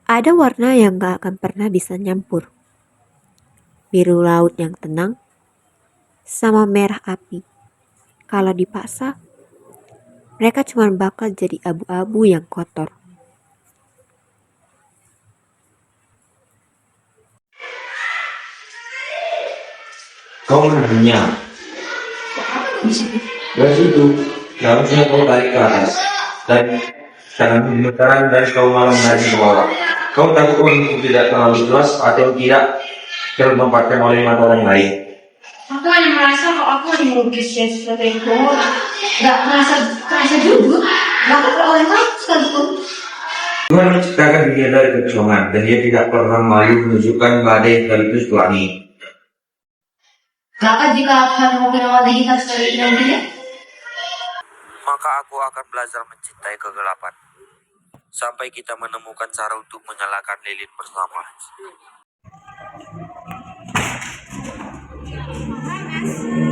Ada warna yang gak akan pernah bisa nyampur. Biru laut yang tenang sama merah api. Kalau dipaksa, mereka cuma bakal jadi abu-abu yang kotor. Kau menanya dari situ, seharusnya kau tarik ke atas dan jangan gemetaran dan kau malah menarik ke bawah. Kau takut untuk tidak terlalu jelas atau tidak terlempatkan oleh mata orang lain. Aku hanya merasa kalau aku hanya melukis ya sesuatu yang keluar, nggak merasa juga, bahkan kalau orang lain sekalipun. Tuhan menciptakan dunia dari kekosongan dan dia tidak pernah malu menunjukkan badai sekaligus pelangi. Maka jika Tuhan mungkin awalnya hitam sekali dengan dia, Maka aku akan belajar mencintai kegelapan sampai kita menemukan cara untuk menyalakan lilin bersama.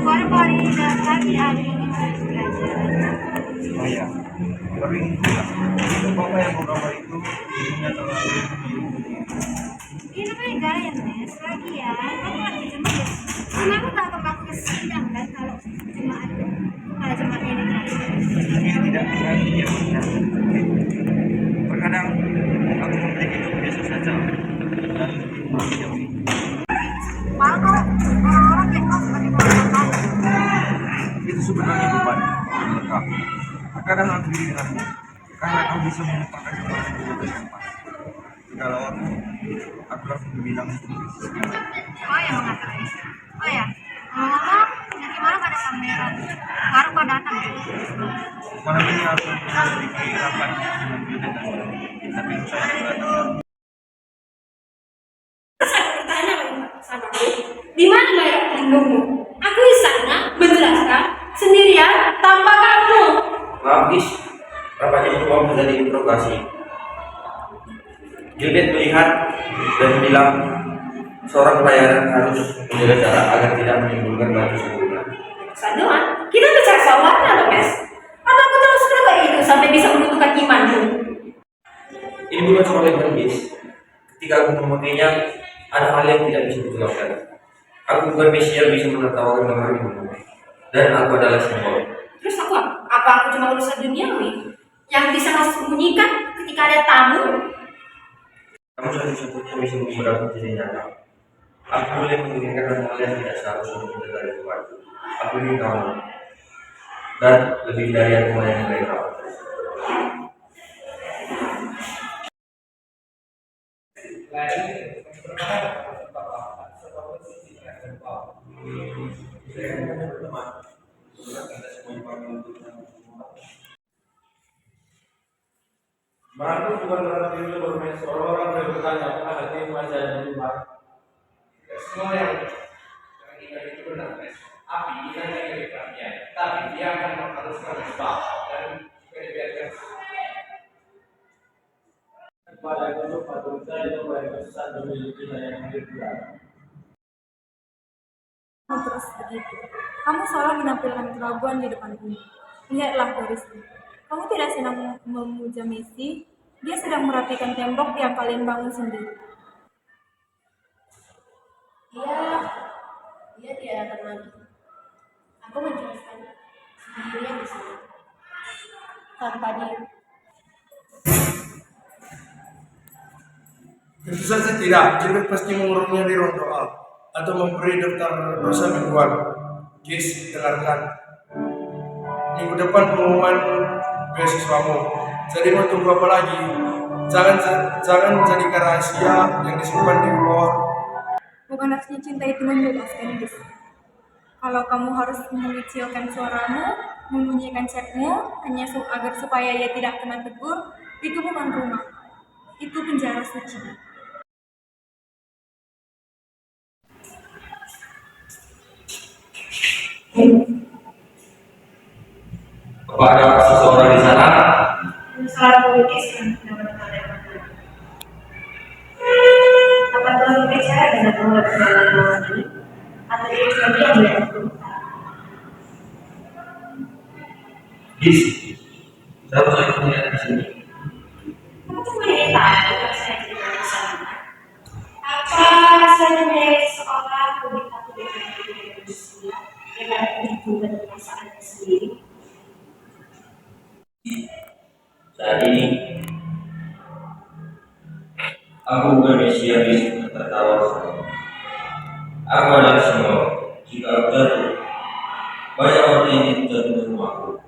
kori-kori dan lagi ada yang belajar. Oh iya, baru ini juga. Bapak yang mau gambar itu ibunya terlalu Ini namanya gaya Nes, lagi ya, kamu lagi jemaat. Cuma aku tak akan aku kesidang kan kalau jemaat ini dia tidak berani dia benar. Terkadang aku memiliki itu biasa saja dan menjauhi. malu orang-orang yang kau sebagai orang Itu sebenarnya beban untuk mereka. Terkadang aku iri denganmu karena kau bisa melupakan semua yang juga pas. Kalau aku langsung bilang oh yang mengatakan oh ya ngomong dari mana pada pameran baru kau datang ya. malam ini aku memiliki rapat dengan Junet tapi saya tidak. Di mana bayar pelindungmu? Aku di sana menjelaskan sendirian tanpa kamu. Habis rapat itu mau menjadi interogasi. Junet melihat dan bilang seorang pelayanan harus menjaga jarak agar tidak menimbulkan batu sempurna. Saduan, kita bicara soal warna loh, Mes. Apa aku terus kayak itu sampai bisa membutuhkan imanmu? Ini bukan soal yang guys. Ketika aku memakainya, ada hal yang tidak bisa dijelaskan. Aku bukan Mesias bisa menertawakan gambar itu, dan aku adalah simbol. Terus aku apa aku cuma urusan duniawi yang bisa kau sembunyikan ketika ada tamu? Kamu satu-satunya bisa membedakan jadi nyata. Aku boleh menginginkan hal yang tidak seharusnya kita dari Tuhan. Aku ingin kamu, dan lebih dari aku menyayangi kamu. Baru bukan berarti itu bermain orang yang bertanya apakah hati masih ada di rumah. Semua yang kita itu benar, api kita tidak dikerasnya, tapi dia akan mengharuskan sebab dan dibiarkan pada itu patut saya coba kesan memiliki yang berbeda. Terus begitu. Kamu seolah menampilkan keraguan di depanku. Lihatlah garisku. Kamu tidak sedang memuja Messi, dia sedang merapikan tembok yang kalian bangun sendiri. Dia tidak akan lagi. Aku menjelaskan sendirian di sini tanpa dia. Tentu saja tidak, kita pasti mengurungnya di ruang doa atau memberi daftar dosa mingguan. Guys, dengarkan. Minggu depan pengumuman beasiswamu. Jadi mau tunggu apa lagi? Jangan jadikan rahasia yang disimpan di luar. Bukan rasanya cinta itu membebaskan, Gus. Kalau kamu harus mengecilkan suaramu, menyembunyikan chatmu, hanya agar supaya ia tidak kena tegur, itu bukan rumah. Itu penjara suci. Apa ada seseorang di sana? Salah melukis kan dapat kalian. Apa Tuhan bicara dengan menolak kesalahan ini? Atau dia cuma diam ya? Gis, saya harus melihat di sini. Kamu cuma ingin tahu apa saya cerita. Saat ini aku bukan Mesias yang tertawa. Aku adalah semua. Jika aku jatuh, banyak orang yang jatuh di rumahku.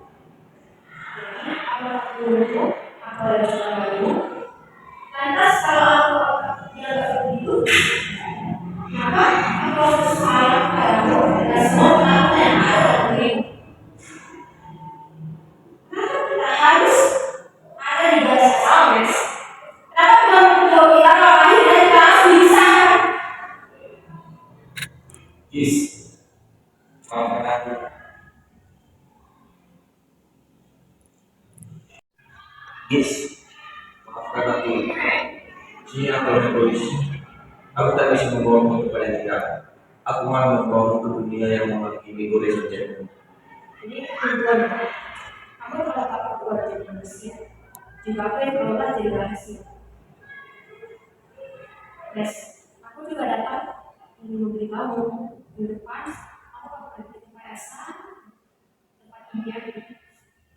Lantas kalau aku tidak begitu, maka aku harus sayang padamu dan semua harta yang ada dalam dirimu. Kenapa kita harus ada di garis Almes? Kenapa Tuhan menjauhi kita lahir dari kelas di sana? Yes, maafkan aku. Yes, maafkan aku. Sini aku yang egois. Aku tak bisa membawamu kepada yang tidak. Aku malah membawamu ke dunia yang menghakimi oleh sejatimu. Jadi tujuan kamu kalau tak keluar jadi manusia, juga aku yang keluar jadi rahasia. Yes, aku juga datang ingin memberitahu di depan aku akan pergi ke yayasan, tempat impian,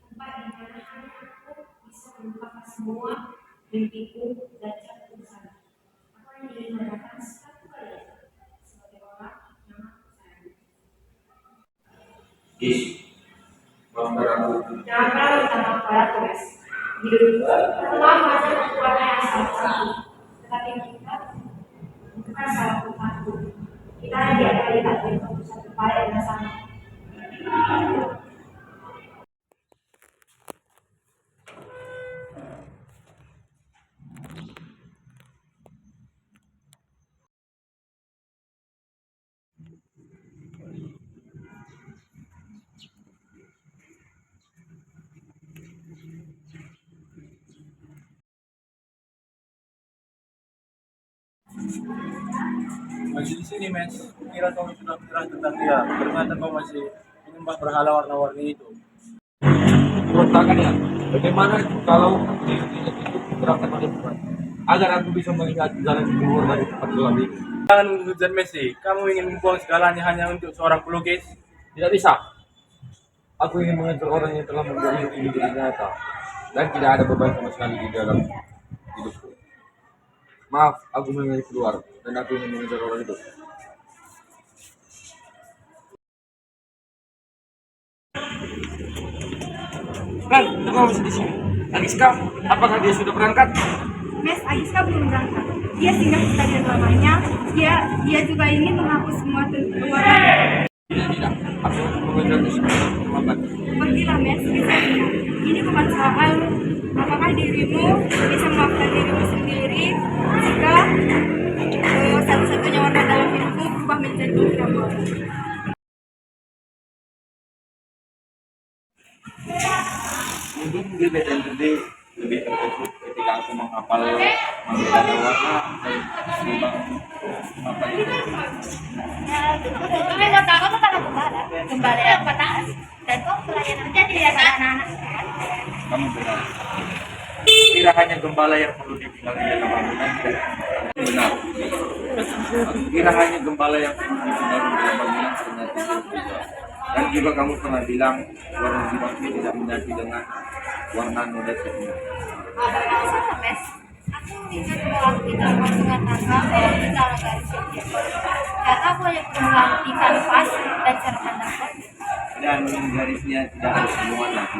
tempat di mana hanya aku bisa melupakan semua mimpiku dan cita besar. Aku hanya ingin mendapatkan satu kali sebagai orang yang aku sayang. Yes, maafkan aku. Jangan pernah minta maaf padaku, guys. Hidupku telah banyak kekuatan yang salah, tetapi kita bukan salah tempatku. Kita hanya diakali takdir untuk satu pada yang sama. Masih di sini, Mes. Kira kau sudah menyerah tentang dia. Ternyata kau masih menyembah berhala warna-warni itu. Berontakan ya. Bagaimana kalau diri itu berangkat oleh Tuhan agar aku bisa melihat jalan keluar dari tempat gelap ini? Jangan menghujat Messi. Kamu ingin membuang segalanya hanya untuk seorang pelukis? Tidak bisa. Aku ingin mengejar orang yang telah menjadi hidup menjadi nyata dan tidak ada beban sama sekali di dalam hidupku. Maaf, aku memilih keluar dan aku ingin mengejar orang itu. Kan, kamu masih di sini. Agiska, apakah dia sudah berangkat? Mes, Agiska belum berangkat. Dia singgah di stadion lamanya. Dia juga ingin menghapus semua keluarga. Tidak, aku mengejar di sini. Terlambat. Pergilah, Mes, misalnya. Ini bukan soal apakah dirimu bisa memaafkan dirimu sendiri jika satu-satunya warna dalam hidupmu berubah menjadi kegelapan. Mungkin di BTNTD lebih terkejut ketika aku menghafal menggunakan warna dan menghafal itu. Tapi menurut aku tuh kalau gembala yang patas dan kok pelayanan jadi ya anak-anak kan? Kamu benar. Tidak hanya gembala yang perlu dibilang di dalam bangunan, benar. Kira hanya gembala yang perlu dibilang di dalam bangunan ternyata juga. Dan juga kamu pernah bilang warna biru tidak menyatu dengan warna noda ini. Ada yang salah, Mes. Aku ingat bahwa kita harus mengatakan bahwa kita adalah garis yang biasa. Kata aku hanya perlu mengganti kanvas dan cara pandang. Dan garisnya tidak harus hubungan lagi.